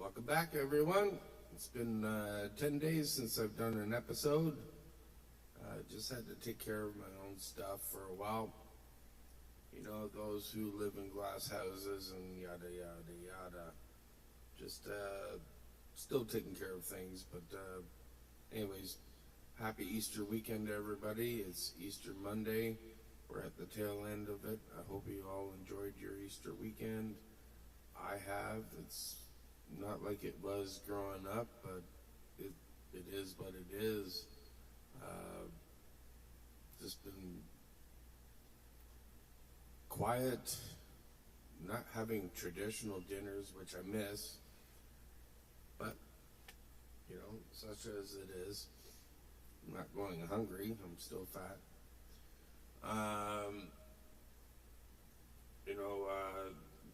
Welcome back, everyone. It's been 10 days since I've done an episode. Just had to take care of my own stuff for a while. You know, those who live in glass houses and yada, yada, yada. Just still taking care of things. But anyways, happy Easter weekend, everybody. It's Easter Monday. We're at the tail end of it. I hope you all enjoyed your Easter weekend. I have. It's not like it was growing up, but it is what it is. Just been quiet, not having traditional dinners, which I miss, but you know, such as it is. I'm not going hungry. I'm still fat.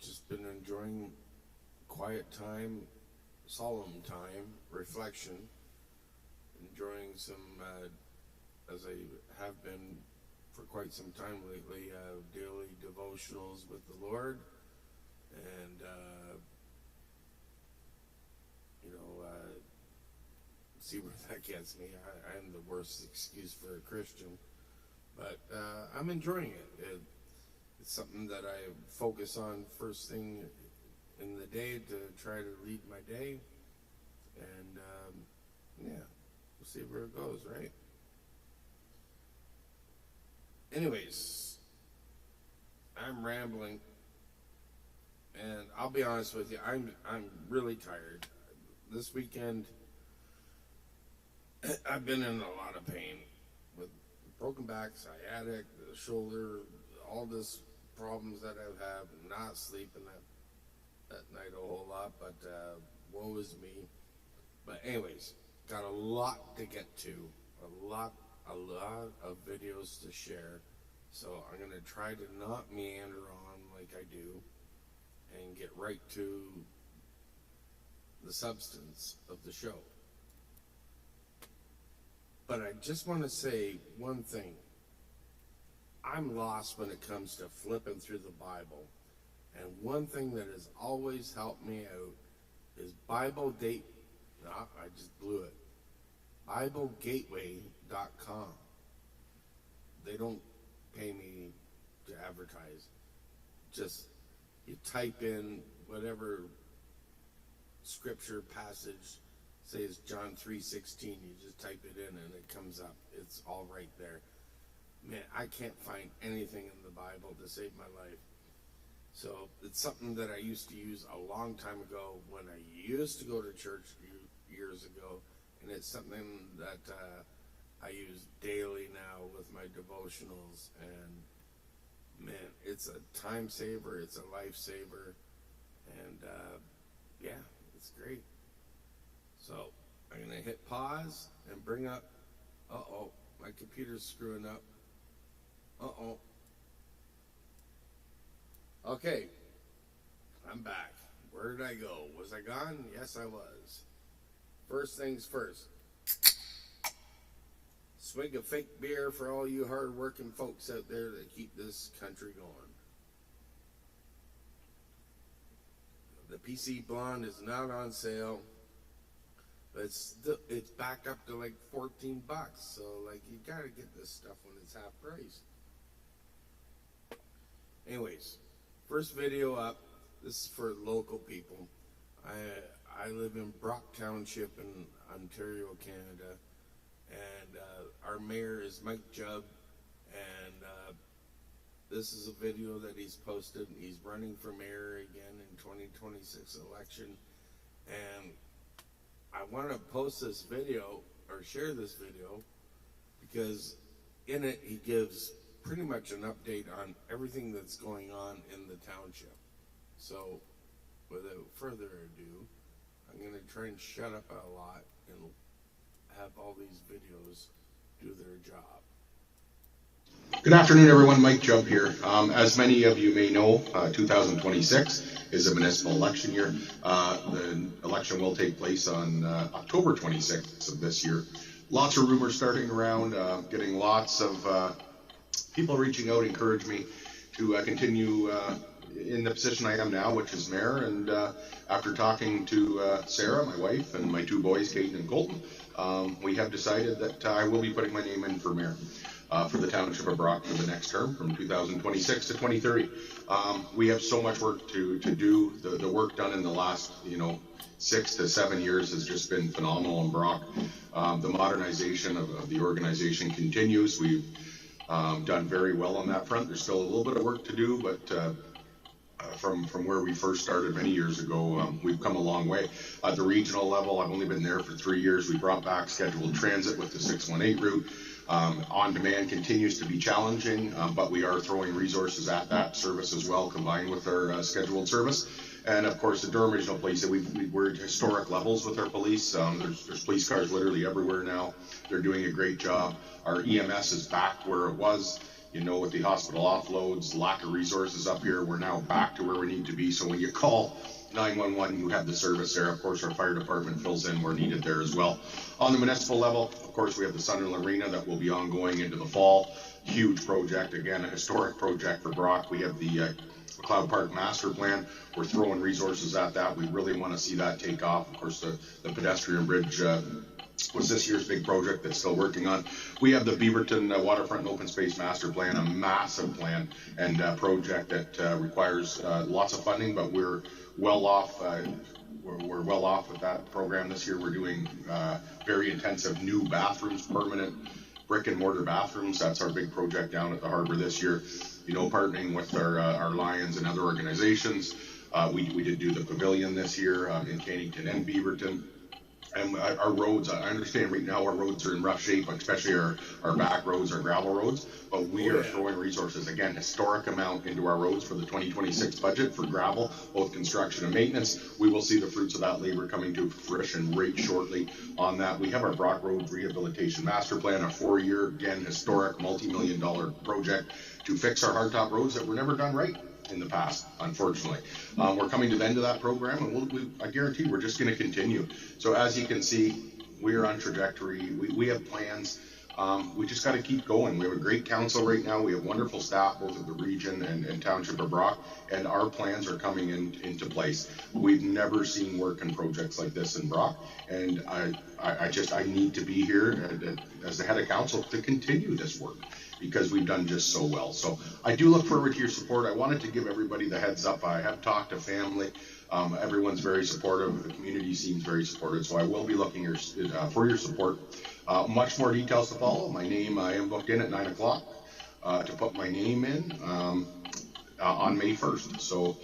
Just been enjoying quiet time, solemn time, reflection, enjoying some, as I have been for quite some time lately, daily devotionals with the Lord, and, see where that gets me. I am the worst excuse for a Christian, but I'm enjoying it. It's something that I focus on first thing in the day to try to lead my day, and we'll see where it goes, right? Anyways, I'm rambling, and I'll be honest with you, I'm really tired. This weekend, I've been in a lot of pain with broken back, sciatic, the shoulder, all this problems that I've had, not sleeping that night a whole lot, but woe is me. But anyways, got a lot to get to, a lot of videos to share. So I'm gonna try to not meander on like I do and get right to the substance of the show. But I just want to say one thing. I'm lost when it comes to flipping through the Bible. And one thing that has always helped me out is I just blew it. BibleGateway.com. They don't pay me to advertise. Just you type in whatever scripture passage, say it's John 3:16, you just type it in and it comes up. It's all right there. Man, I can't find anything in the Bible to save my life. So it's something that I used to use a long time ago when I used to go to church years ago, and it's something that I use daily now with my devotionals, and man, it's a time saver, it's a life saver, and it's great. So I'm gonna hit pause and bring up, my computer's screwing up. Okay, I'm back. Where did I go? Was I gone? Yes, I was. First things first. Swig of fake beer for all you hard-working folks out there that keep this country going. The PC Blonde is not on sale, but it's back up to like $14. So like you gotta get this stuff when it's half price. Anyways, first video up. This is for local people. I live in Brock Township in Ontario, Canada, and our mayor is Mike JUBB, and this is a video that he's posted. He's running for mayor again in 2026 election, and I want to post this video or share this video because in it he gives pretty much an update on everything that's going on in the township. So without further ado, I'm going to try and shut up a lot and have all these videos do their job. Good afternoon, everyone. Mike JUBB here. As many of you may know, 2026 is a municipal election year. The election will take place on October 26th of this year. Lots of rumors starting around, getting lots of people reaching out, encourage me to continue in the position I am now, which is mayor. And after talking to Sarah, my wife, and my two boys, Caden and Colton, we have decided that I will be putting my name in for mayor for the Township of Brock for the next term from 2026 to 2030. We have so much work to do. The work done in the last, 6 to 7 years has just been phenomenal in Brock. The modernization of the organization continues. We've done very well on that front. There's still a little bit of work to do, but from where we first started many years ago, we've come a long way. At the regional level, I've only been there for 3 years. We brought back scheduled transit with the 618 route. On-demand continues to be challenging, but we are throwing resources at that service as well, combined with our scheduled service. And of course, the Durham Regional Police, we're at historic levels with our police. There's police cars literally everywhere now. They're doing a great job. Our EMS is back where it was. With the hospital offloads, lack of resources up here, we're now back to where we need to be. So when you call 911, you have the service there. Of course, our fire department fills in where needed there as well. On the municipal level, of course, we have the Sunderland Arena that will be ongoing into the fall. Huge project, again, a historic project for Brock. We have the McLeod Park Master Plan. We're throwing resources at that. We really want to see that take off. Of course, the pedestrian bridge was this year's big project that's still working on. We have the Beaverton Waterfront and Open Space Master Plan, a massive plan and project that requires lots of funding, but we're well off. We're well off with that program this year. We're doing very intensive new bathrooms, permanent brick and mortar bathrooms. That's our big project down at the harbor this year. Partnering with our Lions and other organizations. We did do the pavilion this year in Cannington and Beaverton. And our roads, I understand right now our roads are in rough shape, especially our back roads, our gravel roads, but we are throwing resources, again, historic amount into our roads for the 2026 budget for gravel, both construction and maintenance. We will see the fruits of that labor coming to fruition right shortly on that. We have our Brock Road Rehabilitation Master Plan, a 4-year, again, historic multi-million-dollar project to fix our hardtop roads that were never done right in the past, unfortunately. We're coming to the end of that program, and I guarantee we're just going to continue. So as you can see, we are on trajectory. We have plans. We just got to keep going. We have a great council right now. We have wonderful staff, both at the region and Township of Brock, and our plans are coming into place. We've never seen work in projects like this in Brock, and I need to be here as the head of council to continue this work, because we've done just so well. So I do look forward to your support. I wanted to give everybody the heads up. I have talked to family. Everyone's very supportive. The community seems very supportive. So I will be looking for your support. Much more details to follow. My name, I am booked in at 9 o'clock to put my name in on May 1st. So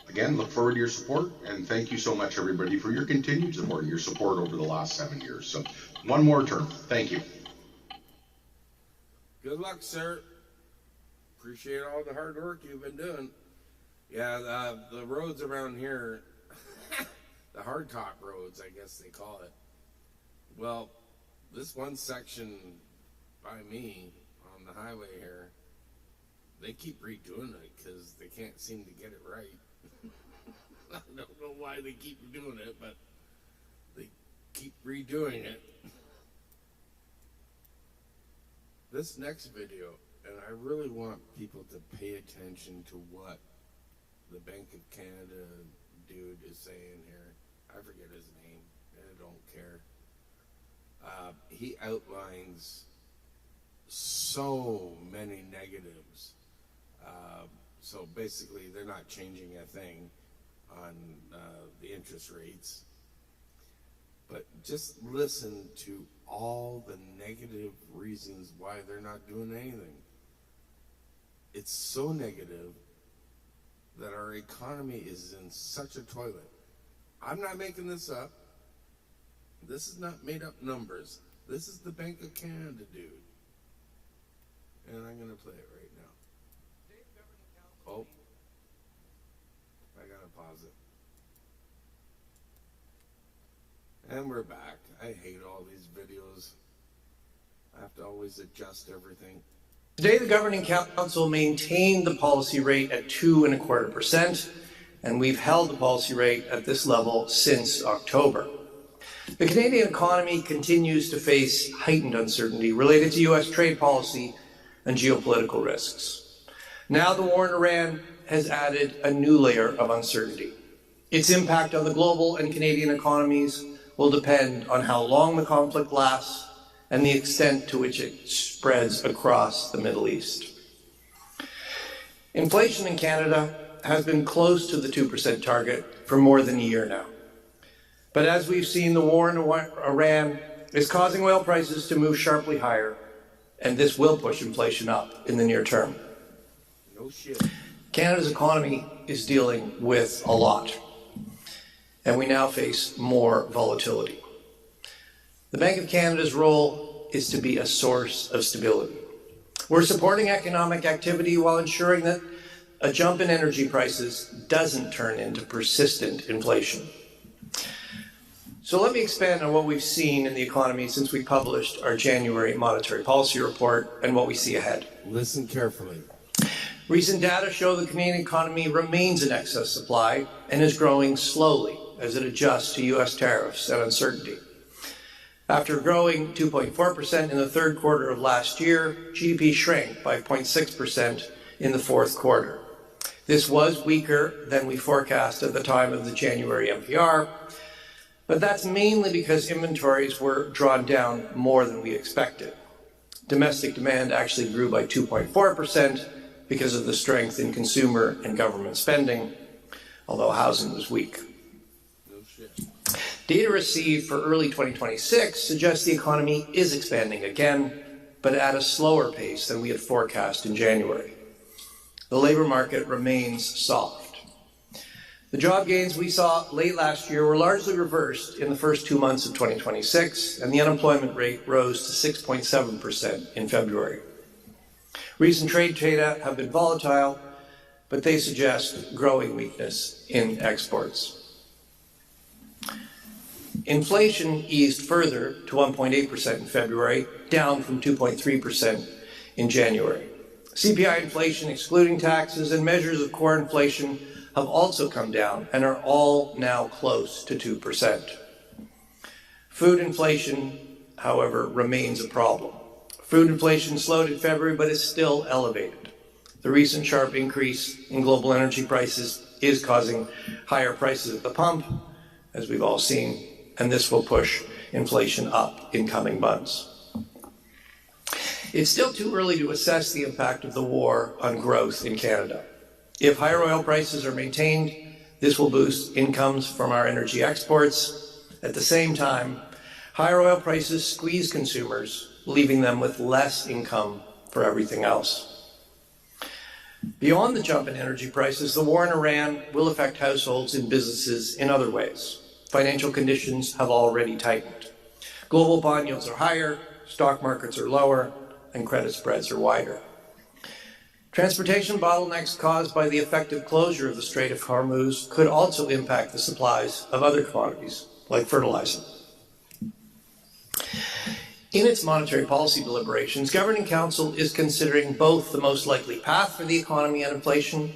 again, look forward to your support. And thank you so much, everybody, for your continued support and your support over the last 7 years. So one more term. Thank you. Good luck, sir. Appreciate all the hard work you've been doing. Yeah, the roads around here, the hardtop roads, I guess they call it. Well, this one section by me on the highway here, they keep redoing it because they can't seem to get it right. I don't know why they keep doing it, but they keep redoing it. This next video, and I really want people to pay attention to what the Bank of Canada dude is saying here. I forget his name, and I don't care. He outlines so many negatives. So basically, they're not changing a thing on the interest rates. But just listen to all the negative reasons why they're not doing anything. It's so negative that our economy is in such a toilet. I'm not making this up. This is not made up numbers. This is the Bank of Canada dude. And I'm going to play it right now. Oh. I got to pause it. And we're back. I hate all these videos. I have to always adjust everything. Today, the Governing Council maintained the policy rate at 2.25%, and we've held the policy rate at this level since October. The Canadian economy continues to face heightened uncertainty related to U.S. trade policy and geopolitical risks. Now the war in Iran has added a new layer of uncertainty. Its impact on the global and Canadian economies will depend on how long the conflict lasts and the extent to which it spreads across the Middle East. Inflation in Canada has been close to the 2% target for more than a year now. But as we've seen, the war in Iran is causing oil prices to move sharply higher, and this will push inflation up in the near term. No shit. Canada's economy is dealing with a lot, and we now face more volatility. The Bank of Canada's role is to be a source of stability. We're supporting economic activity while ensuring that a jump in energy prices doesn't turn into persistent inflation. So let me expand on what we've seen in the economy since we published our January monetary policy report and what we see ahead. Listen carefully. Recent data show the Canadian economy remains in excess supply and is growing slowly as it adjusts to U.S. tariffs and uncertainty. After growing 2.4% in the third quarter of last year, GDP shrank by 0.6% in the fourth quarter. This was weaker than we forecast at the time of the January MPR, but that's mainly because inventories were drawn down more than we expected. Domestic demand actually grew by 2.4% because of the strength in consumer and government spending, although housing was weak. No shit. Data received for early 2026 suggests the economy is expanding again, but at a slower pace than we had forecast in January. The labor market remains soft. The job gains we saw late last year were largely reversed in the first 2 months of 2026, and the unemployment rate rose to 6.7% in February. Recent trade data have been volatile, but they suggest growing weakness in exports. Inflation eased further to 1.8% in February, down from 2.3% in January. CPI inflation, excluding taxes, and measures of core inflation have also come down and are all now close to 2%. Food inflation, however, remains a problem. Food inflation slowed in February, but is still elevated. The recent sharp increase in global energy prices is causing higher prices at the pump, as we've all seen, and this will push inflation up in coming months. It's still too early to assess the impact of the war on growth in Canada. If higher oil prices are maintained, this will boost incomes from our energy exports. At the same time, higher oil prices squeeze consumers, leaving them with less income for everything else. Beyond the jump in energy prices, the war in Iran will affect households and businesses in other ways. Financial conditions have already tightened. Global bond yields are higher, stock markets are lower, and credit spreads are wider. Transportation bottlenecks caused by the effective closure of the Strait of Hormuz could also impact the supplies of other commodities, like fertilizer. In its monetary policy deliberations, Governing Council is considering both the most likely path for the economy and inflation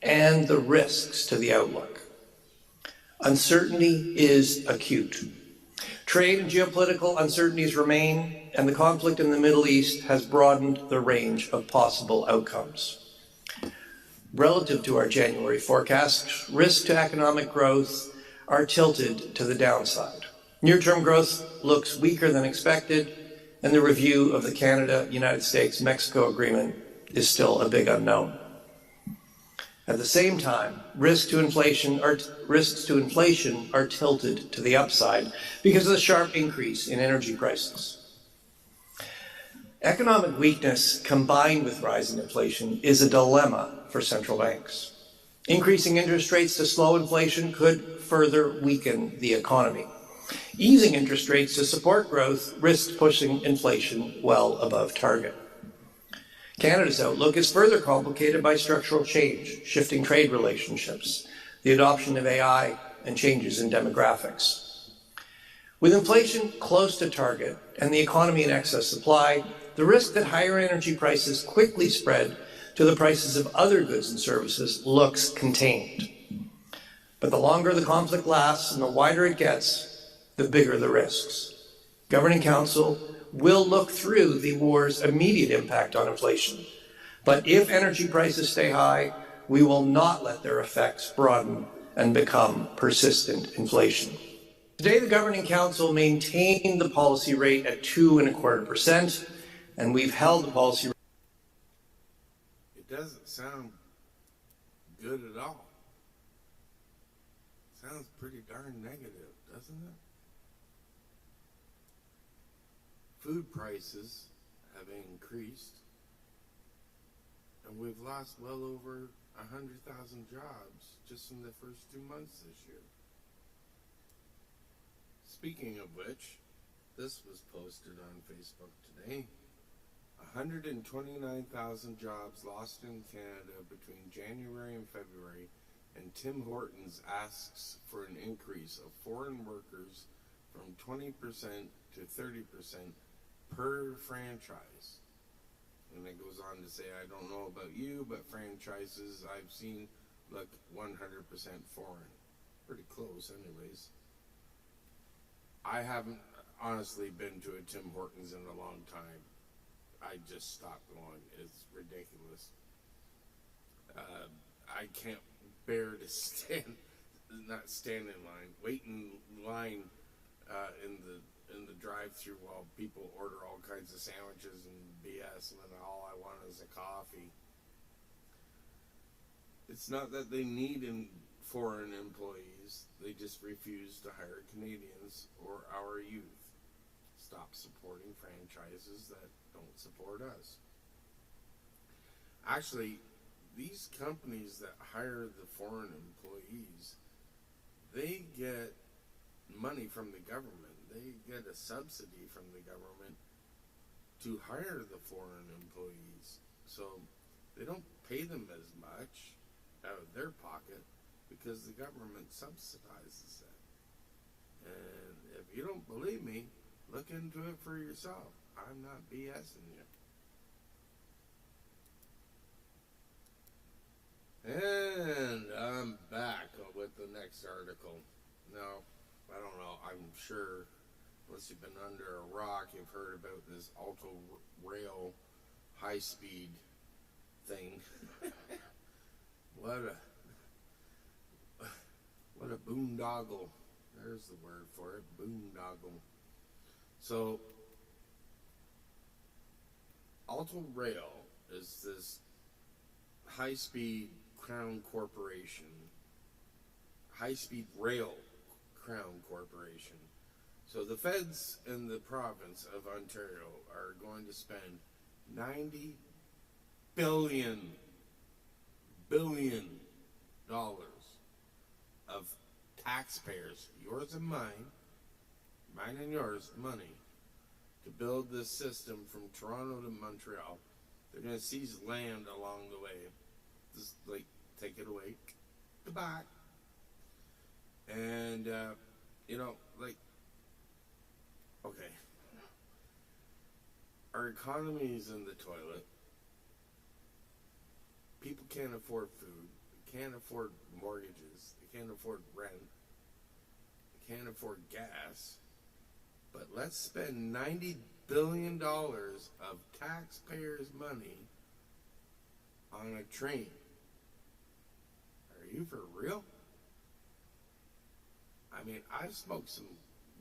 and the risks to the outlook. Uncertainty is acute. Trade and geopolitical uncertainties remain, and the conflict in the Middle East has broadened the range of possible outcomes. Relative to our January forecast, risks to economic growth are tilted to the downside. Near-term growth looks weaker than expected, and the review of the Canada-United States-Mexico agreement is still a big unknown. At the same time, risks to inflation are tilted to the upside because of the sharp increase in energy prices. Economic weakness combined with rising inflation is a dilemma for central banks. Increasing interest rates to slow inflation could further weaken the economy. Easing interest rates to support growth risks pushing inflation well above target. Canada's outlook is further complicated by structural change, shifting trade relationships, the adoption of AI, and changes in demographics. With inflation close to target and the economy in excess supply, the risk that higher energy prices quickly spread to the prices of other goods and services looks contained. But the longer the conflict lasts and the wider it gets, the bigger the risks. Governing Council will look through the war's immediate impact on inflation, But if energy prices stay high, we will not let their effects broaden and become persistent inflation. Today, the Governing Council maintained the policy rate at 2.25%, and we've held the policy rate. It doesn't sound good at all. Sounds pretty darn negative, doesn't it? Food prices have increased, and we've lost well over 100,000 jobs just in the first 2 months this year. Speaking of which, this was posted on Facebook today. 129,000 jobs lost in Canada between January and February, and Tim Hortons asks for an increase of foreign workers from 20% to 30% per franchise. And it goes on to say, I don't know about you, but franchises I've seen look 100% foreign. Pretty close anyways. I haven't honestly been to a Tim Hortons in a long time. I just stopped going. It's ridiculous. I can't bear to not stand in line, wait in line in the drive-through while people order all kinds of sandwiches and BS, and then all I want is a coffee. It's not that they need foreign employees, they just refuse to hire Canadians or our youth. Stop supporting franchises that don't support us. Actually, these companies that hire the foreign employees, they get money from the government. They get a subsidy from the government to hire the foreign employees. So they don't pay them as much out of their pocket because the government subsidizes it. And if you don't believe me, look into it for yourself. I'm not BSing you. And I'm back with the next article. Now, I don't know, I'm sure, unless you've been under a rock, you've heard about this Alto Rail high-speed thing. What a boondoggle. There's the word for it, boondoggle. So, Alto Rail is this high-speed crown corporation, high-speed rail crown corporation. So the feds in the province of Ontario are going to spend $90 billion of taxpayers, yours and mine and yours, money, to build this system from Toronto to Montreal. They're going to seize land along the way. Just like, take it away. Goodbye. And, okay. Our economy is in the toilet. People can't afford food. They can't afford mortgages. They can't afford rent. They can't afford gas. But let's spend $90 billion of taxpayers' money on a train. Are you for real? I mean, I've smoked some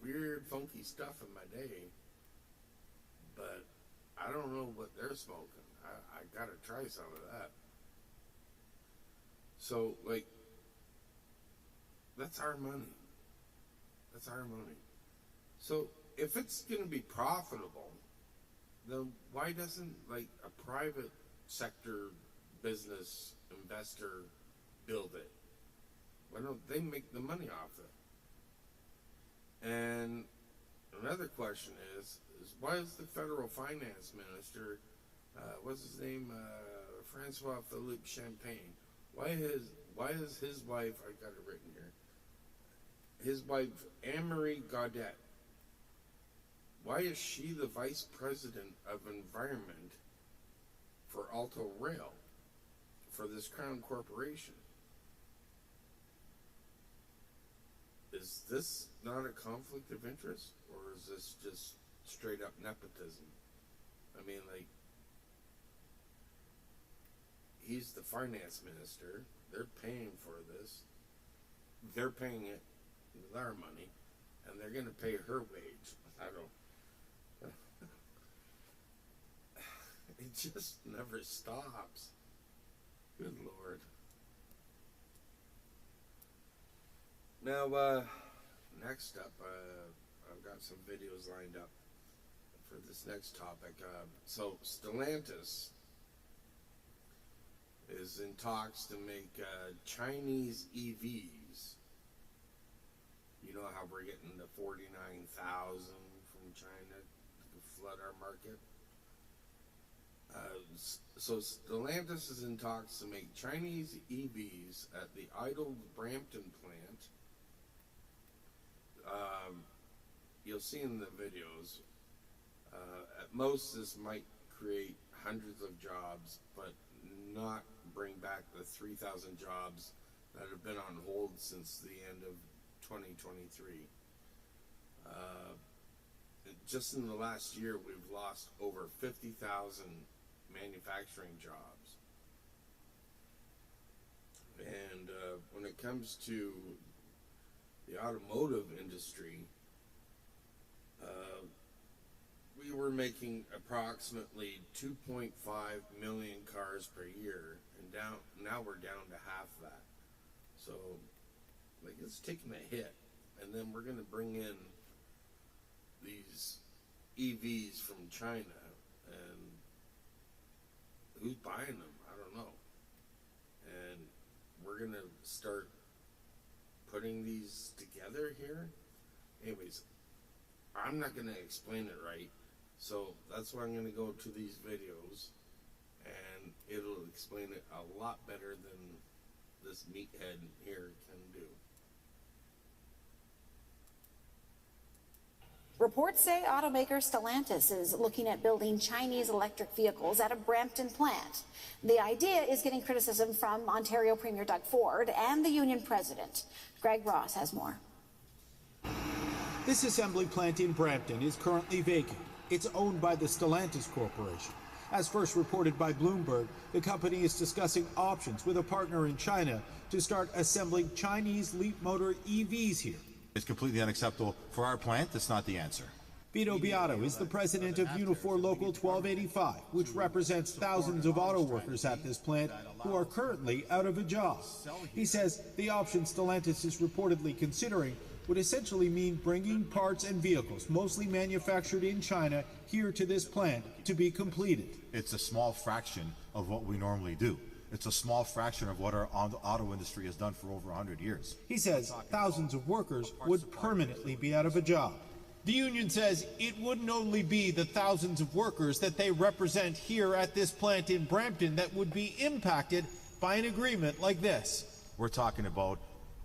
weird, funky stuff in my day, but I don't know what they're smoking. I gotta try some of that. So, that's our money. That's our money. So, if it's gonna be profitable, then why doesn't, a private sector business investor build it? Why don't they make the money off it? And another question is why is the federal finance minister, what's his name, Francois Philippe Champagne, why is his wife, I got it written here, his wife Anne-Marie Gaudet, why is she the vice president of environment for Alto Rail, for this crown corporation? Is this not a conflict of interest, or is this just straight up nepotism? I mean, he's the finance minister. They're paying for this. They're paying it with our money, and they're going to pay her wage. I don't. It just never stops. Good Lord. Now, next up, I've got some videos lined up for this next topic. So Stellantis is in talks to make Chinese EVs. You know how we're getting the 49,000 from China to flood our market? So Stellantis is in talks to make Chinese EVs at the idle Brampton plant. You'll see in the videos, at most this might create hundreds of jobs, but not bring back the 3,000 jobs that have been on hold since the end of 2023. Just in the last year, we've lost over 50,000 manufacturing jobs. And when it comes to the automotive industry, we were making approximately 2.5 million cars per year, and now we're down to half that. So, like, it's taking a hit, and then we're going to bring in these EVs from China, and who's buying them? I don't know. And we're going to start putting these together here. Anyways, I'm not going to explain it right, so that's why I'm going to go to these videos, and it'll explain it a lot better than this meathead here can do. Reports say automaker Stellantis is looking at building Chinese electric vehicles at a Brampton plant. The idea is getting criticism from Ontario Premier Doug Ford and the union president. Greg Ross has more. This assembly plant in Brampton is currently vacant. It's owned by the Stellantis Corporation. As first reported by Bloomberg, the company is discussing options with a partner in China to start assembling Chinese Leap motor EVs here. It's completely unacceptable for our plant. That's not the answer. Vito Beato is the president of Unifor Local 1285, which represents thousands of auto workers at this plant who are currently out of a job. He says the option Stellantis is reportedly considering would essentially mean bringing parts and vehicles, mostly manufactured in China, here to this plant to be completed. It's a small fraction of what we normally do. It's a small fraction of what our auto industry has done for over 100 years. He says thousands of workers would permanently be out of a job. The union says it wouldn't only be the thousands of workers that they represent here at this plant in Brampton that would be impacted by an agreement like this. We're talking about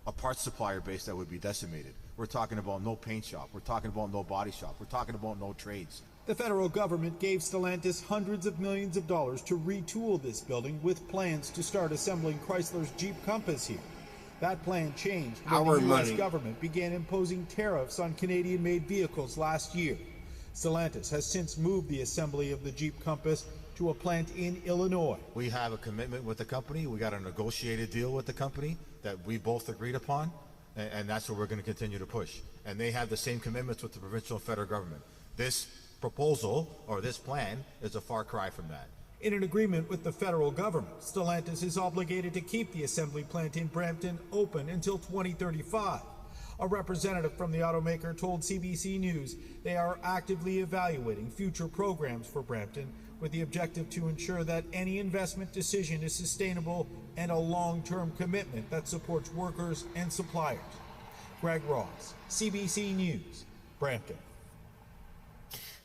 a parts supplier base that would be decimated. We're talking about no paint shop. We're talking about no body shop. We're talking about no trades. The federal government gave Stellantis hundreds of millions of dollars to retool this building with plans to start assembling Chrysler's Jeep Compass here. That plan changed when the U.S. government began imposing tariffs on Canadian-made vehicles last year. Stellantis has since moved the assembly of the Jeep Compass to a plant in Illinois. We have a commitment with the company. We got a negotiated deal with the company that we both agreed upon, and that's what we're going to continue to push. And they have the same commitments with the provincial and federal government. This proposal, or this plan, is a far cry from that. In an agreement with the federal government, Stellantis is obligated to keep the assembly plant in Brampton open until 2035. A representative from the automaker told CBC News they are actively evaluating future programs for Brampton with the objective to ensure that any investment decision is sustainable and a long-term commitment that supports workers and suppliers. Greg Ross, CBC News, Brampton.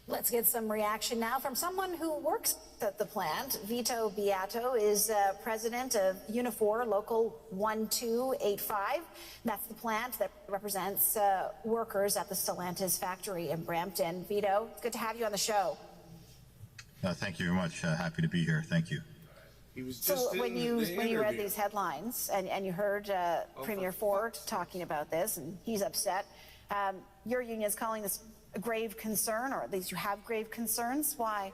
Let's get some reaction now from someone who works at the plant. Vito Beato is president of Unifor Local 1285. That's the plant that represents workers at the Stellantis factory in Brampton. Vito, it's good to have you on the show. Thank you very much. Happy to be here. Thank you. He was just when you read these headlines and you heard Premier Ford talking about this, and he's upset, your union is calling this a grave concern, or at least you have grave concerns. Why?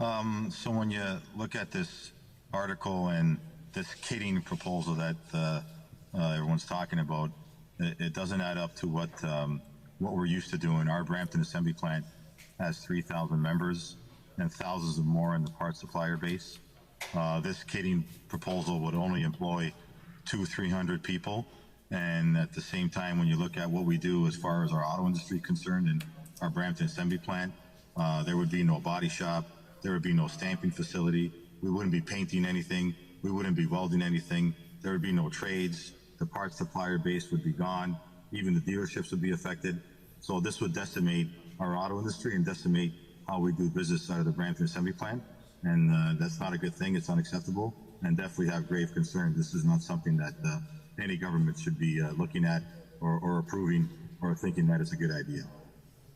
So when you look at this article and this kitting proposal that everyone's talking about, it doesn't add up to what we're used to doing. Our Brampton Assembly Plant has 3,000 members and thousands of more in the parts supplier base. This kitting proposal would only employ 200-300 people, and at the same time, when you look at what we do as far as our auto industry concerned and our Brampton Assembly Plant, there would be no body shop, there would be no stamping facility, we wouldn't be painting anything, we wouldn't be welding anything, there would be no trades, the parts supplier base would be gone, even the dealerships would be affected. So this would decimate our auto industry and decimate how we do business out of the Brampton Assembly Plant, and that's not a good thing. It's unacceptable, and definitely have grave concern. This is not something that any government should be looking at or approving or thinking that it's a good idea.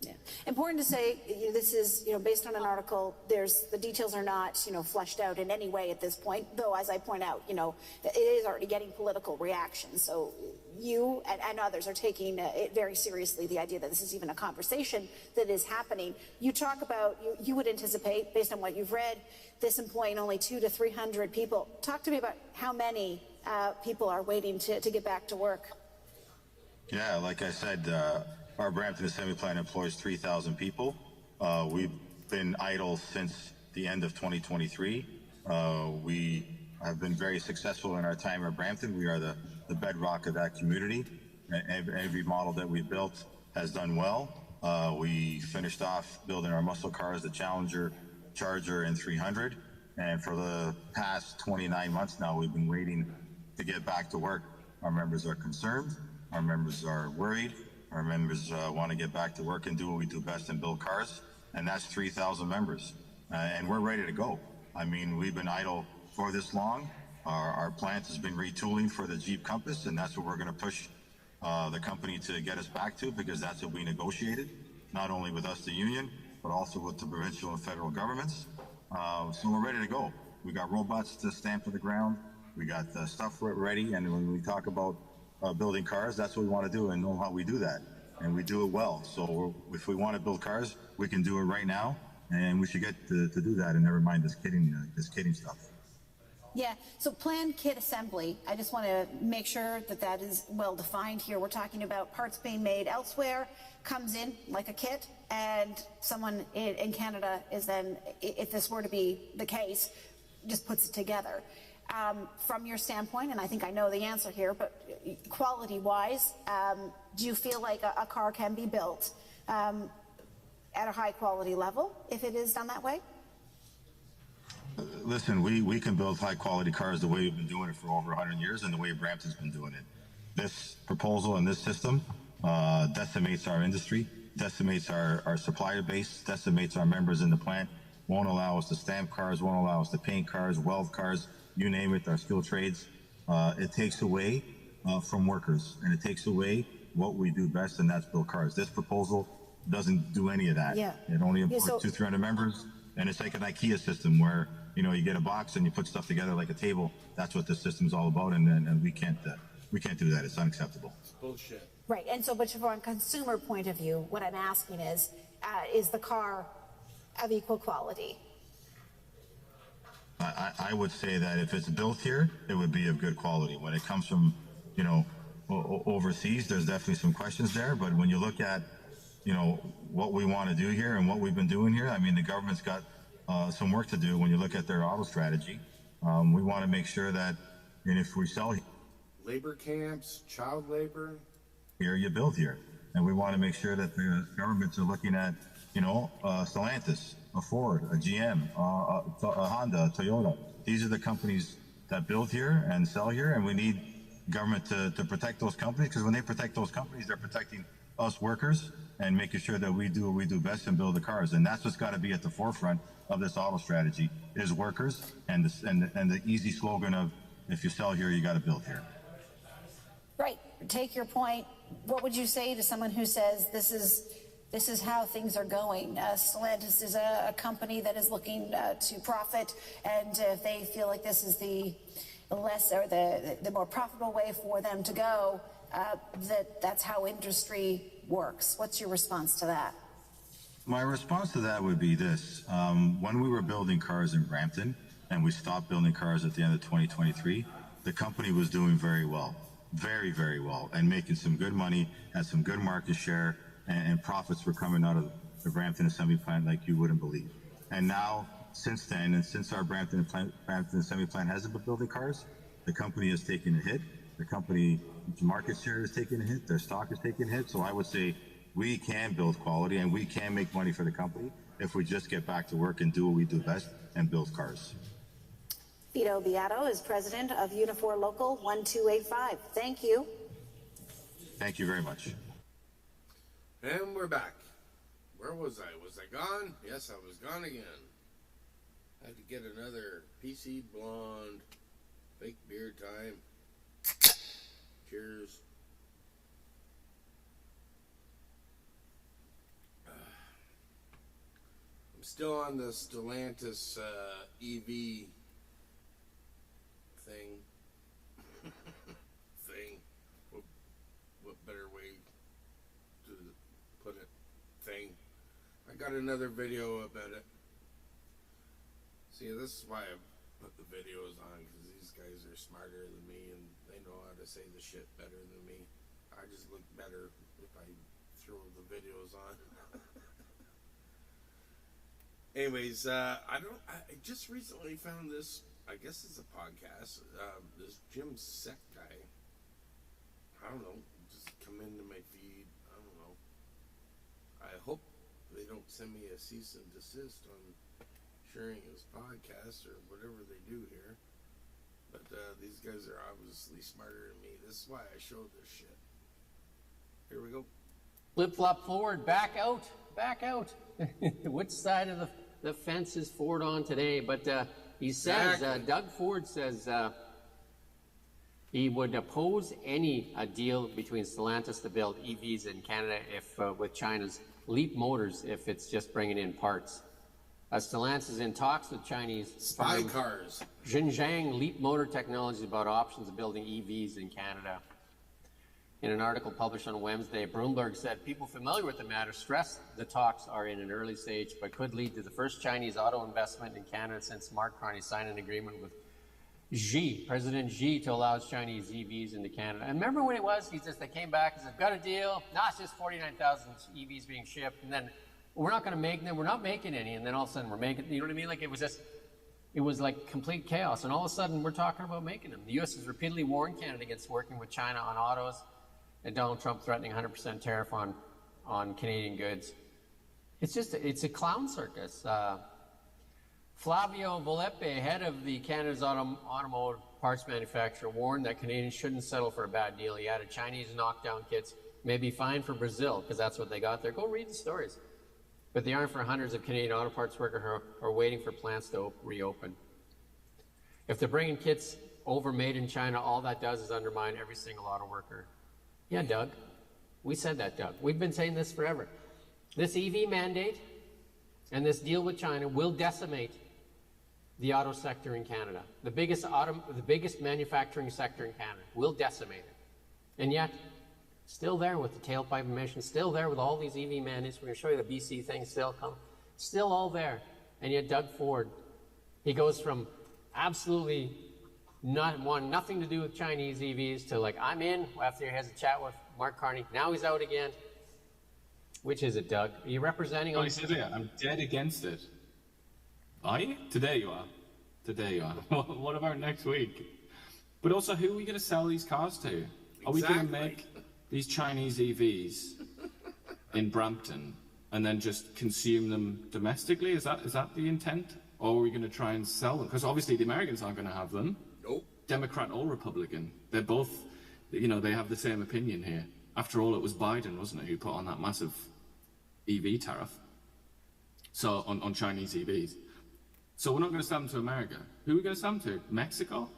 Yeah. Important to say, this is, based on an article, the details are not, fleshed out in any way at this point, though, as I point out, it is already getting political reaction. So you and others are taking it very seriously, the idea that this is even a conversation that is happening. You talk about, you would anticipate, based on what you've read, this employing only 200 to 300 people. Talk to me about how many people are waiting to get back to work. Yeah, like I said, our Brampton Assembly Plant employs 3,000 people. We've been idle since the end of 2023. We have been very successful in our time at Brampton. We are the bedrock of that community. Every model that we built has done well. We finished off building our muscle cars, the Challenger, Charger, and 300. And for the past 29 months now, we've been waiting to get back to work. Our members are concerned. Our members are worried. Our members want to get back to work and do what we do best and build cars, and that's 3,000 members. And we're ready to go. I mean, we've been idle for this long. Our plant has been retooling for the Jeep Compass, and that's what we're going to push the company to get us back to, because that's what we negotiated, not only with us, the union, but also with the provincial and federal governments. So we're ready to go. We got robots to stamp to the ground. We got stuff ready, and when we talk about building cars, that's what we want to do and know how we do that, and we do it well. So if we want to build cars, we can do it right now, and we should get to do that, and never mind this kitting stuff. Yeah, so planned kit assembly, I just want to make sure that is well defined here. We're talking about parts being made elsewhere, comes in like a kit, and someone in Canada is then, if this were to be the case, just puts it together. From your standpoint, and I think I know the answer here, but quality-wise, do you feel like a car can be built at a high-quality level if it is done that way? Listen, we can build high-quality cars the way we've been doing it for over 100 years and the way Brampton's been doing it. This proposal and this system decimates our industry, decimates our supplier base, decimates our members in the plant, won't allow us to stamp cars, won't allow us to paint cars, weld cars, you name it, our skilled trades. It takes away from workers, and it takes away what we do best, and that's build cars. This proposal doesn't do any of that. Yeah. It only employs 200-300 members, and it's like an IKEA system where you get a box and you put stuff together like a table. That's what this system is all about, and we can't do that. It's unacceptable. It's bullshit. Right, and so, but from a consumer point of view, what I'm asking is the car of equal quality? I would say that if it's built here, it would be of good quality. When it comes from, overseas, there's definitely some questions there. But when you look at, what we want to do here and what we've been doing here, I mean, the government's got some work to do when you look at their auto strategy. We want to make sure that, and if we sell labor camps, child labor, here, you build here. And we want to make sure that the governments are looking at, Stellantis, a Ford, a GM, a Honda, a Toyota. These are the companies that build here and sell here, and we need government to protect those companies, because when they protect those companies, they're protecting us workers and making sure that we do what we do best and build the cars. And that's what's got to be at the forefront of this auto strategy, is workers and the easy slogan of, if you sell here, you got to build here. Right. Take your point. What would you say to someone who says this is how things are going? Stellantis is a company that is looking to profit, and if they feel like this is the less or the more profitable way for them to go, that's how industry works. What's your response to that? My response to that would be this. When we were building cars in Brampton, and we stopped building cars at the end of 2023, the company was doing very well, very, very well, and making some good money, had some good market share, and profits were coming out of the Brampton Assembly Plant like you wouldn't believe. And now, since then, and since our Brampton Assembly Plant hasn't been building cars, the company has taken a hit. The company's market share is taking a hit. Their stock is taking a hit. So I would say we can build quality and we can make money for the company if we just get back to work and do what we do best and build cars. Vito Beato is president of Unifor Local 1285. Thank you. Thank you very much. And we're back. Where was I? Was I gone? Yes, I was gone again. I had to get another PC blonde fake beer time. Cheers. I'm still on the Stellantis EV thing. What better way to put it? Thing. I got another video about it. See, this is why I put the videos on, because these guys are smarter than me and they know how to say the shit better than me. I just look better if I throw the videos on. Anyways, I just recently found this, I guess it's a podcast, this Jim Sec guy. I don't know, just come into my feed, I don't know. I hope they don't send me a cease and desist on sharing his podcast or whatever they do here. But these guys are obviously smarter than me. This is why I showed this shit. Here we go. Flip-flop forward, back out. Which side of the fence is Ford on today? But he says, Exactly. Doug Ford says he would oppose any deal between Stellantis to build EVs in Canada if with China's Leap Motors, if it's just bringing in parts. Stellantis is in talks with Chinese Spy cars. Xinjiang Leap Motor Technologies about options of building EVs in Canada. In an article published on Wednesday, Bloomberg said people familiar with the matter stressed the talks are in an early stage, but could lead to the first Chinese auto investment in Canada since Mark Carney signed an agreement with President Xi, to allow Chinese EVs into Canada. And remember when it was? They came back and said, got a deal. No, it's just 49,000 EVs being shipped. And then we're not going to make them. We're not making any. And then all of a sudden we're making, you know what I mean? Like it was like complete chaos. And all of a sudden we're talking about making them. The U.S. has repeatedly warned Canada against working with China on autos, and Donald Trump threatening 100% tariff on Canadian goods. It's a clown circus. Flavio Volpe, head of the Canada's automotive parts manufacturer, warned that Canadians shouldn't settle for a bad deal. He added Chinese knockdown kits may be fine for Brazil, because that's what they got there. Go read the stories. But they aren't for hundreds of Canadian auto parts workers who are waiting for plants to reopen. If they're bringing kits over made in China, all that does is undermine every single auto worker. Yeah, Doug. We said that, Doug. We've been saying this forever. This EV mandate and this deal with China will decimate the auto sector in Canada. The biggest manufacturing sector in Canada will decimate it. And yet, still there with the tailpipe emissions, still there with all these EV mandates. We're going to show you the BC thing still all there. And yet Doug Ford, he goes from absolutely nothing to do with Chinese EVs to like, I'm in, after he has a chat with Mark Carney. Now he's out again. Which is it, Doug? Are you representing? Oh, he said it. I'm dead against it. Are you? Today you are. What about next week? But also, who are we going to sell these cars to? Are we going to make these Chinese EVs in Brampton and then just consume them domestically? Is that the intent? Or are we going to try and sell them? Because obviously the Americans aren't going to have them. Nope. Democrat or Republican. They're both, they have the same opinion here. After all, it was Biden, wasn't it, who put on that massive EV tariff. So, on Chinese EVs. So we're not going to sell them to America. Who are we going to sell them to? Mexico?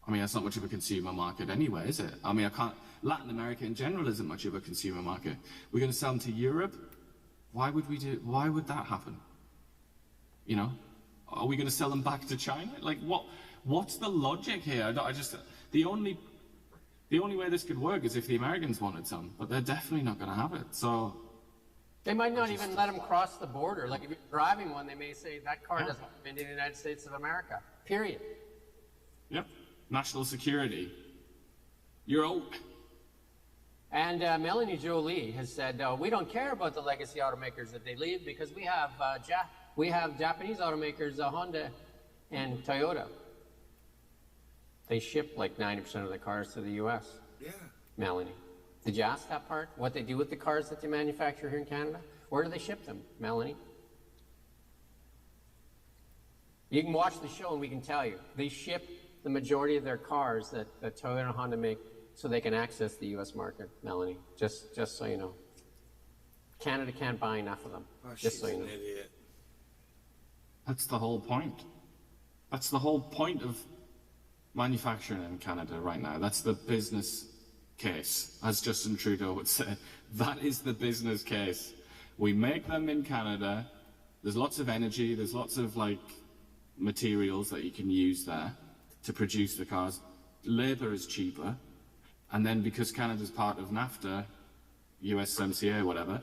I mean, that's not much of a consumer market anyway, is it? I mean, Latin America in general isn't much of a consumer market. We're going to sell them to Europe? Why would that happen? Are we going to sell them back to China? Like, what's the logic here? The only way this could work is if the Americans wanted some, but they're definitely not going to have it. So, They might not even let them cross the border. Like if you're driving one, they may say that car doesn't come into the United States of America, period. Yep. National security. You're out. And Melanie Jolie has said, we don't care about the legacy automakers that they leave because we have Japanese automakers, Honda and Toyota. They ship like 90% of the cars to the U.S. Yeah. Melanie, did you ask that part? What they do with the cars that they manufacture here in Canada? Where do they ship them, Melanie? You can watch the show and we can tell you. They ship the majority of their cars that Toyota and Honda make so they can access the U.S. market, Melanie, just so you know. Canada can't buy enough of them, just so you know. She's an idiot. That's the whole point. That's the whole point of manufacturing in Canada right now. That's the business case, as Justin Trudeau would say. That is the business case. We make them in Canada. There's lots of energy. There's lots of like materials that you can use there to produce the cars. Labor is cheaper. And then because Canada's part of NAFTA, USMCA, whatever,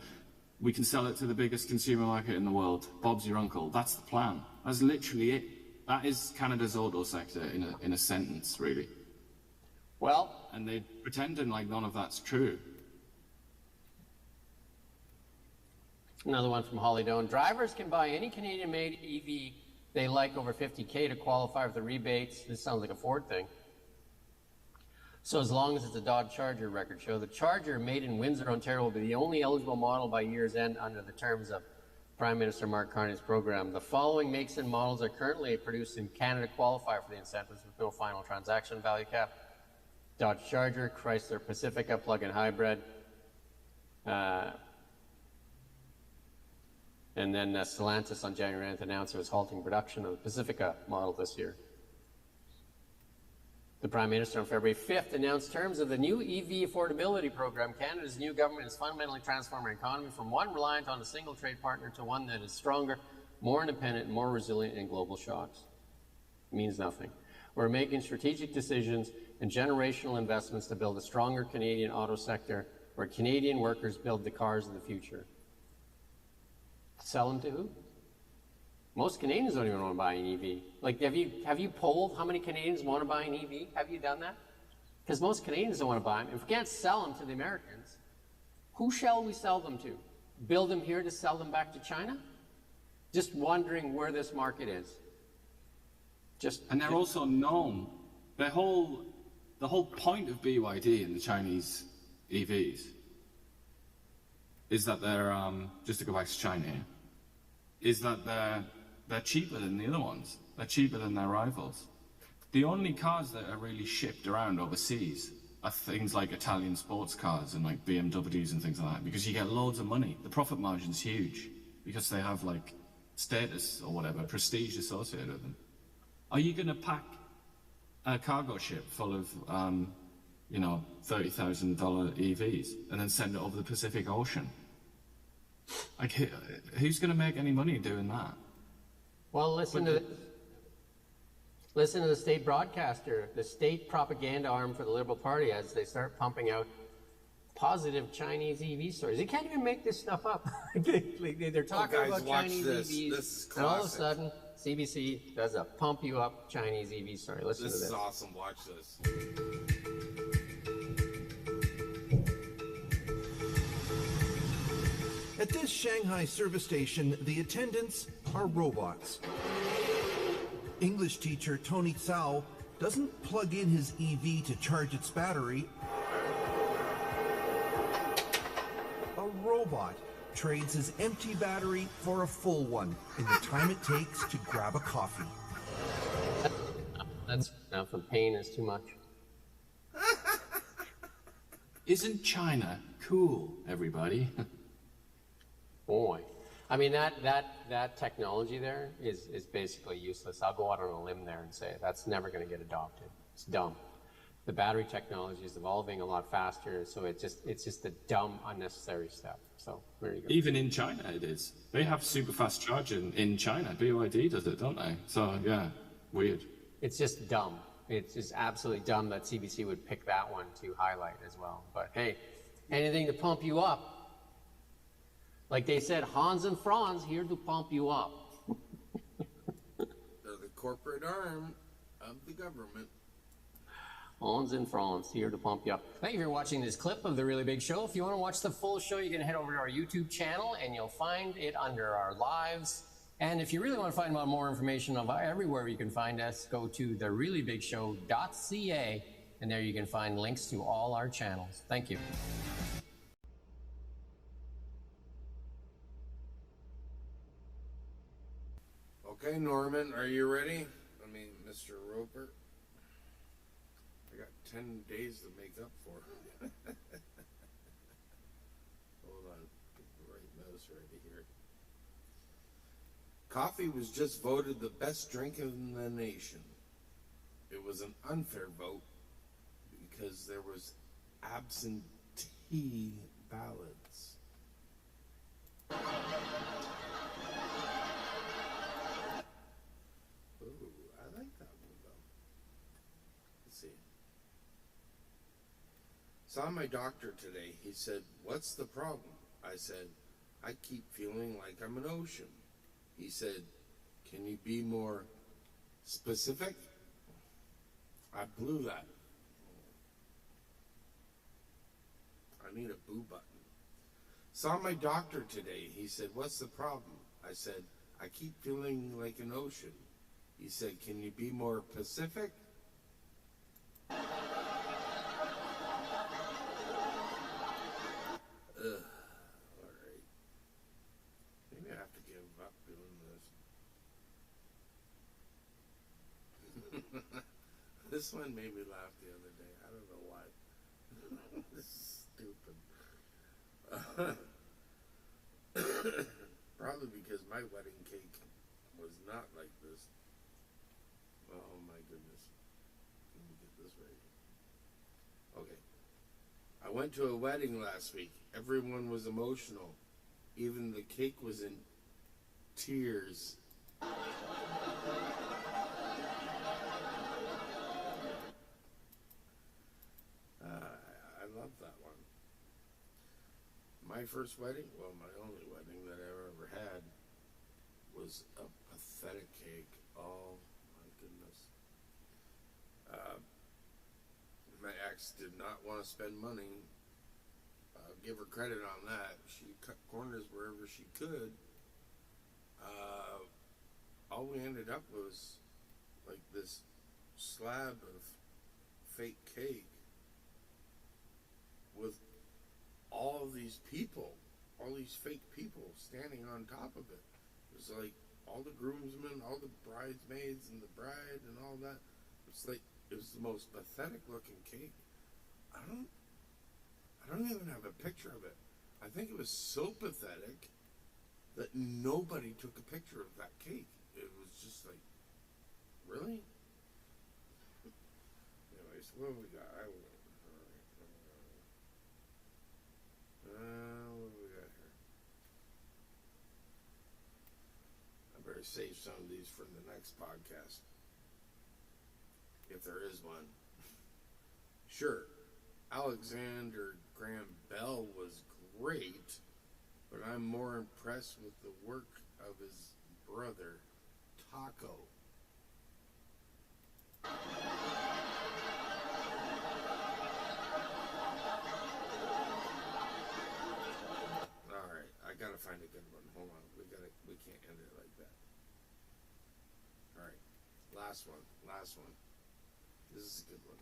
we can sell it to the biggest consumer market in the world. Bob's your uncle. That's the plan. That's literally it. That is Canada's auto sector in a sentence, really. Well, and they're pretending like none of that's true. Another one from Holly Doan. Drivers can buy any Canadian-made EV they like over $50K to qualify for the rebates. This sounds like a Ford thing. So as long as it's a Dodge Charger, record show. The Charger made in Windsor, Ontario will be the only eligible model by year's end under the terms of Prime Minister Mark Carney's program. The following makes and models are currently produced in Canada qualify for the incentives with no final transaction value cap. Dodge Charger, Chrysler Pacifica plug-in hybrid, and then Stellantis on January 9th announced it was halting production of the Pacifica model this year. The Prime Minister on February 5th announced terms of the new EV affordability program. Canada's new government is fundamentally transforming our economy from one reliant on a single trade partner to one that is stronger, more independent, and more resilient in global shocks. It means nothing. We're making strategic decisions and generational investments to build a stronger Canadian auto sector where Canadian workers build the cars of the future. Sell them to who? Most Canadians don't even want to buy an EV. Like, have you polled how many Canadians want to buy an EV? Have you done that? Because most Canadians don't want to buy them. If we can't sell them to the Americans, who shall we sell them to? Build them here to sell them back to China? Just wondering where this market is. And they're also known. The whole point of BYD and the Chinese EVs is that they're, just to go back to China here, is that they're cheaper than the other ones. They're cheaper than their rivals. The only cars that are really shipped around overseas are things like Italian sports cars and like BMWs and things like that, because you get loads of money. The profit margin's huge because they have like status or whatever, prestige associated with them. Are you going to pack a cargo ship full of, $30,000 EVs and then send it over the Pacific Ocean? Like, who's going to make any money doing that? Well, listen to the state broadcaster, the state propaganda arm for the Liberal Party, as they start pumping out positive Chinese EV stories. They can't even make this stuff up. They're talking about Chinese EVs, and all of a sudden, CBC does a pump you up Chinese EV story. Listen to this. This is awesome. Watch this. At this Shanghai service station, the attendants are robots. English teacher Tony Tsao doesn't plug in his EV to charge its battery. A robot trades his empty battery for a full one in the time it takes to grab a coffee. That's enough. The pain is too much. Isn't China cool, everybody? Boy, I mean, that technology there is basically useless. I'll go out on a limb there and say that's never going to get adopted. It's dumb. The battery technology is evolving a lot faster, so it's just a dumb, unnecessary step. So there you go. Even in China, it is. They have super fast charging in China. BYD does it, don't they? So yeah, weird. It's just dumb. It's just absolutely dumb that CBC would pick that one to highlight as well. But hey, anything to pump you up. Like they said, Hans and Franz here to pump you up. They're the corporate arm of the government. Hans and Franz here to pump you up. Thank you for watching this clip of The Really Big Show. If you want to watch the full show, you can head over to our YouTube channel and you'll find it under our lives. And if you really want to find out more information of everywhere you can find us, go to thereallybigshow.ca, and there you can find links to all our channels. Thank you. Okay, Norman, are you ready? I mean, Mr. Roper. I got 10 days to make up for. Hold on, get the right mouse right here. Coffee was just voted the best drink in the nation. It was an unfair vote because there was absentee ballots. Ooh, I like that one though. Let's see. Saw my doctor today. He said, "What's the problem?" I said, "I keep feeling like I'm an ocean." He said, "Can you be more specific?" I blew that. I need a boo button. Saw my doctor today. He said, "What's the problem?" I said, "I keep feeling like an ocean." He said, "Can you be more Pacific?" Alright. Maybe I have to give up doing this. This one made me laugh the other day. I don't know why. This is stupid. Probably because my wedding cake was not like this. Oh my goodness. Let me get this right. Okay. I went to a wedding last week. Everyone was emotional. Even the cake was in tears. I love that one. My first wedding, well, my only wedding that I ever had, was a pathetic cake. Oh my goodness. My ex did not want to spend money. Give her credit on that. She cut corners wherever she could. All we ended up was like this slab of fake cake with all of these people, all these fake people standing on top of it. It was like all the groomsmen, all the bridesmaids and the bride and all that. It's like, it was the most pathetic looking cake. I don't even have a picture of it. I think it was so pathetic that nobody took a picture of that cake. It was just like, really? Anyways, what have we got? What do we got here? I better save some of these for the next podcast. If there is one. Sure, Alexander Graham Bell was great, but I'm more impressed with the work of his brother, Taco. Alright, I gotta find a good one. Hold on, we can't end it like that. Alright, last one. This is a good one.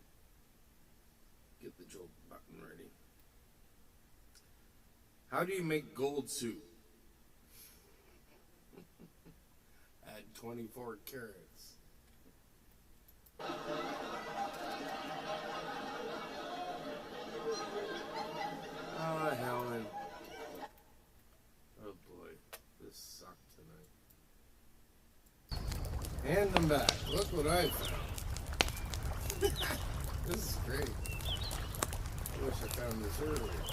Get the Joe button ready. How do you make gold soup? Add 24 carrots. Oh, Helen. Oh boy, this sucked tonight. Hand them back. Look what I found. This is great. I wish I found this earlier.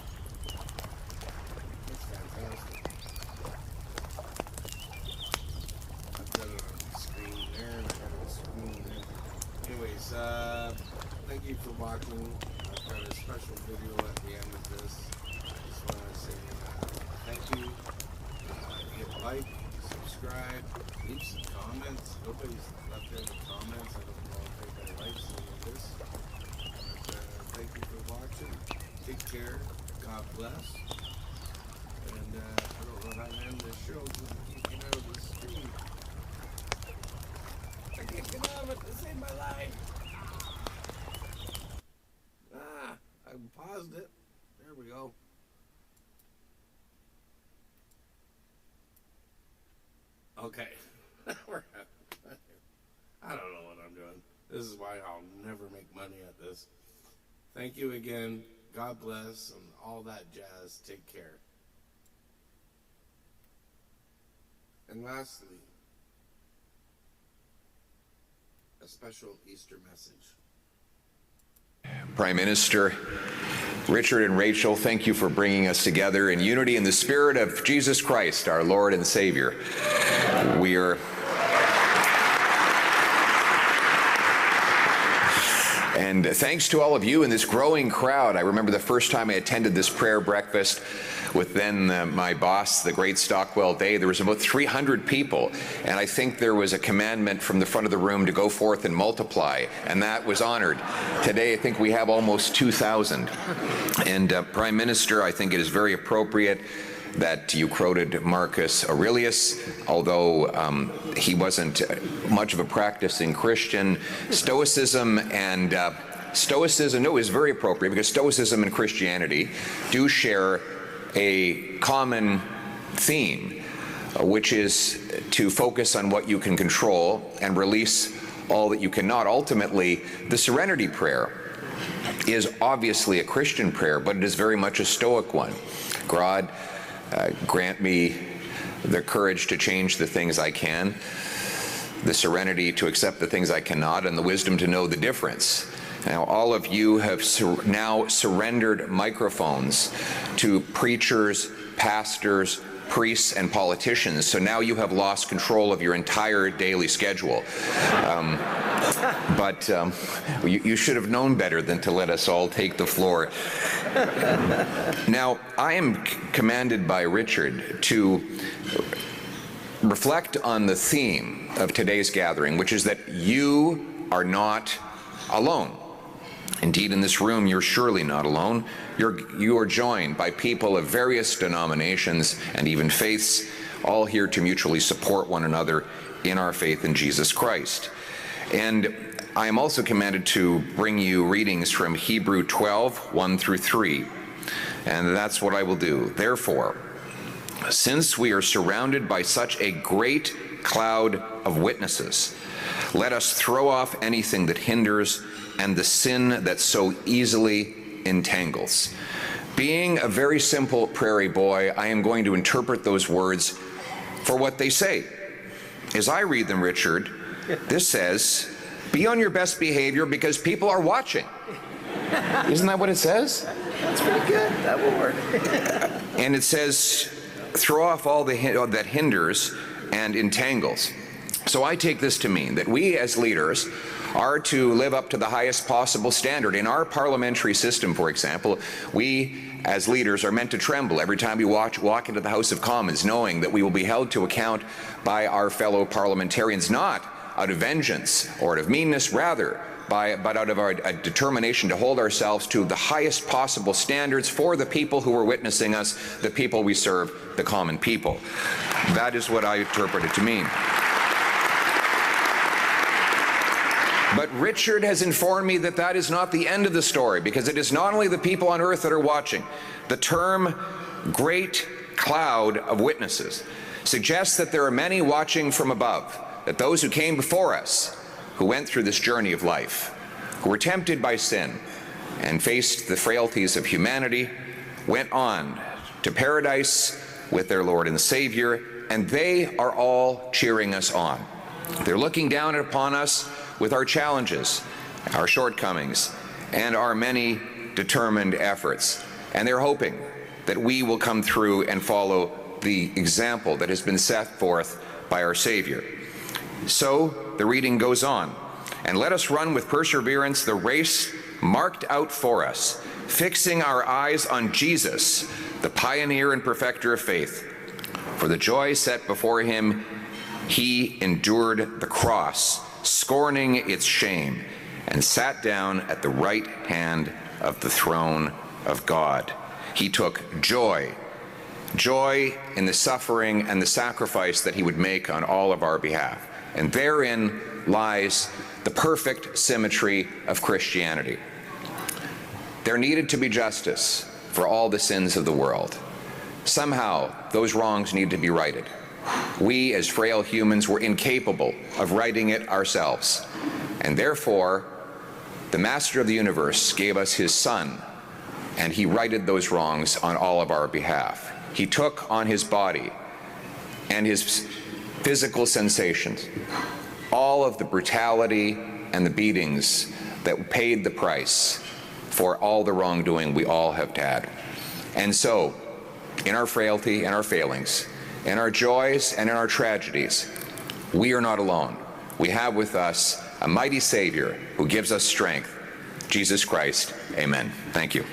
That's fantastic. I've got it on the screen there, and I got it on the screen there. Anyways, thank you for watching. I've got a special video at the end of this. I just want to say Thank you. Hit like, subscribe, leave some comments. Nobody's left any comments. I don't know if anybody likes any of this. But thank you for watching. Take care. God bless. And I don't know how to end this show because I can't get out of the screen. I can't get out of it to save my life. I paused it. There we go. Okay. I don't know what I'm doing. This is why I'll never make money at this. Thank you again. God bless and all that jazz. Take care. And lastly, a special Easter message. Prime Minister, Richard and Rachel, thank you for bringing us together in unity in the spirit of Jesus Christ, our Lord and Savior. We are And thanks to all of you in this growing crowd. I remember the first time I attended this prayer breakfast with then my boss, the great Stockwell Day. There was about 300 people, and I think there was a commandment from the front of the room to go forth and multiply, and that was honored. Today, I think we have almost 2,000. And Prime Minister, I think it is very appropriate that you quoted Marcus Aurelius, although he wasn't much of a practicing Christian. Stoicism, no, is very appropriate because Stoicism and Christianity do share a common theme, which is to focus on what you can control and release all that you cannot. Ultimately, the Serenity Prayer is obviously a Christian prayer, but it is very much a Stoic one. God, grant me the courage to change the things I can, the serenity to accept the things I cannot, and the wisdom to know the difference. Now, all of you have now surrendered microphones to preachers, pastors, priests, and politicians, so now you have lost control of your entire daily schedule. But you should have known better than to let us all take the floor. Now, I am commanded by Richard to reflect on the theme of today's gathering, which is that you are not alone. Indeed, in this room, you're surely not alone. You are joined by people of various denominations and even faiths, all here to mutually support one another in our faith in Jesus Christ. And I am also commanded to bring you readings from Hebrew 12, 1 through 3. And that's what I will do. Therefore, since we are surrounded by such a great cloud of witnesses, let us throw off anything that hinders and the sin that so easily entangles. Being a very simple prairie boy, I am going to interpret those words for what they say. As I read them, Richard, this says, be on your best behavior because people are watching. Isn't that what it says? That's pretty good. That will work. And it says, throw off all that hinders and entangles. So I take this to mean that we as leaders are to live up to the highest possible standard. In our parliamentary system, for example, we as leaders are meant to tremble every time we walk into the House of Commons, knowing that we will be held to account by our fellow parliamentarians, not out of vengeance or out of meanness, rather, but out of our determination to hold ourselves to the highest possible standards for the people who are witnessing us, the people we serve, the common people. That is what I interpret it to mean. But Richard has informed me that that is not the end of the story, because it is not only the people on earth that are watching. The term great cloud of witnesses suggests that there are many watching from above, that those who came before us, who went through this journey of life, who were tempted by sin and faced the frailties of humanity, went on to paradise with their Lord and Savior, and they are all cheering us on. They're looking down upon us with our challenges, our shortcomings, and our many determined efforts. And they're hoping that we will come through and follow the example that has been set forth by our Savior. So the reading goes on. And let us run with perseverance the race marked out for us, fixing our eyes on Jesus, the pioneer and perfecter of faith. For the joy set before him, he endured the cross, scorning its shame, and sat down at the right hand of the throne of God. He took joy in the suffering and the sacrifice that he would make on all of our behalf. And therein lies the perfect symmetry of Christianity. There needed to be justice for all the sins of the world. Somehow, those wrongs need to be righted. We, as frail humans, were incapable of righting it ourselves. And therefore, the Master of the universe gave us his Son, and he righted those wrongs on all of our behalf. He took on his body and his physical sensations all of the brutality and the beatings that paid the price for all the wrongdoing we all have had. And so, in our frailty and our failings, in our joys and in our tragedies, we are not alone. We have with us a mighty Savior who gives us strength, Jesus Christ. Amen. Thank you.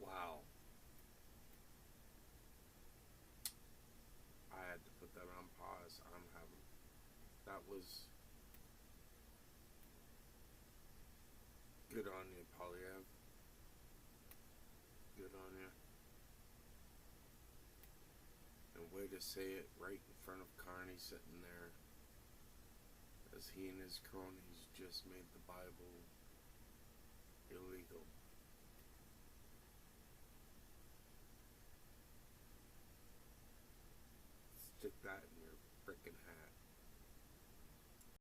Wow. I had to put that on pause. That was good on you, Poilievre. Good on you. And way to say it right in front of Carney sitting there, as he and his cronies just made the Bible illegal.